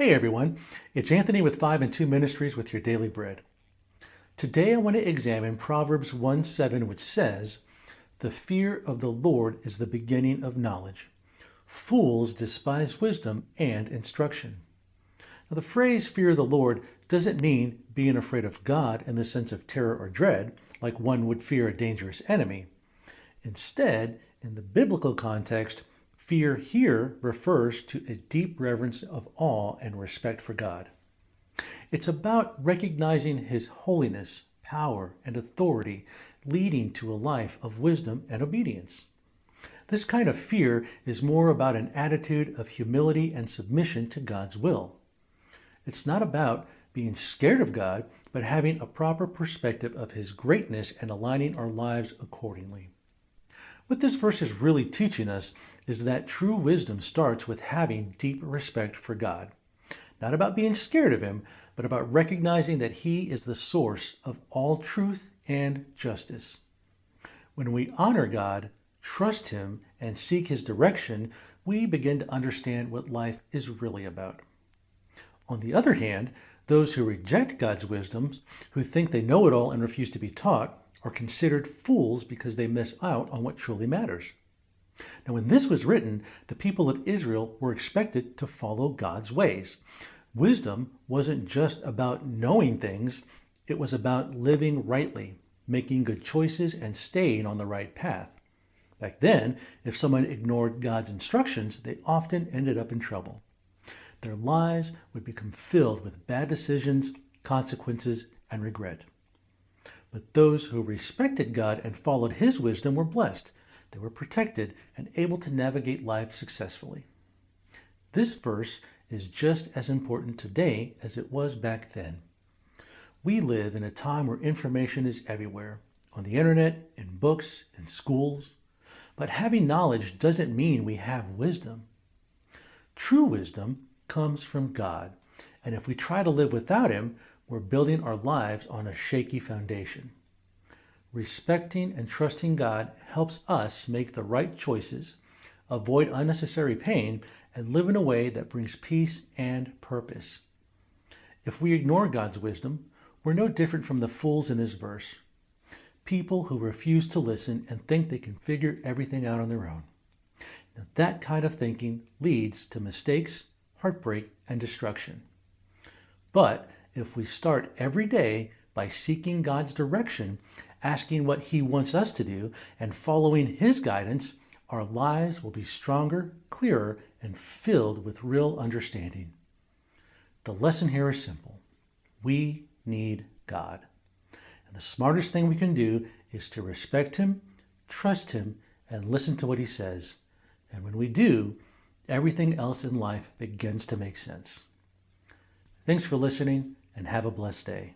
Hey everyone, it's Anthony with 5 and 2 Ministries with your daily bread. Today I want to examine Proverbs 1:7, which says, "The fear of the Lord is the beginning of knowledge. Fools despise wisdom and instruction." Now, the phrase fear of the Lord doesn't mean being afraid of God in the sense of terror or dread, like one would fear a dangerous enemy. Instead, in the biblical context, fear here refers to a deep reverence of awe and respect for God. It's about recognizing His holiness, power, and authority, leading to a life of wisdom and obedience. This kind of fear is more about an attitude of humility and submission to God's will. It's not about being scared of God, but having a proper perspective of His greatness and aligning our lives accordingly. What this verse is really teaching us is that true wisdom starts with having deep respect for God. Not about being scared of Him, but about recognizing that He is the source of all truth and justice. When we honor God, trust Him, and seek His direction, we begin to understand what life is really about. On the other hand, those who reject God's wisdom, who think they know it all and refuse to be taught, are considered fools because they miss out on what truly matters. Now, when this was written, the people of Israel were expected to follow God's ways. Wisdom wasn't just about knowing things, it was about living rightly, making good choices, and staying on the right path. Back then, if someone ignored God's instructions, they often ended up in trouble. Their lives would become filled with bad decisions, consequences, and regret. But those who respected God and followed His wisdom were blessed. They were protected and able to navigate life successfully. This verse is just as important today as it was back then. We live in a time where information is everywhere, on the internet, in books, in schools. But having knowledge doesn't mean we have wisdom. True wisdom comes from God, and if we try to live without Him, we're building our lives on a shaky foundation. Respecting and trusting God helps us make the right choices, avoid unnecessary pain, and live in a way that brings peace and purpose. If we ignore God's wisdom, we're no different from the fools in this verse. People who refuse to listen and think they can figure everything out on their own. Now, that kind of thinking leads to mistakes, heartbreak, and destruction. But if we start every day by seeking God's direction, asking what He wants us to do, and following His guidance, our lives will be stronger, clearer, and filled with real understanding. The lesson here is simple. We need God. And the smartest thing we can do is to respect Him, trust Him, and listen to what He says. And when we do, everything else in life begins to make sense. Thanks for listening, and have a blessed day.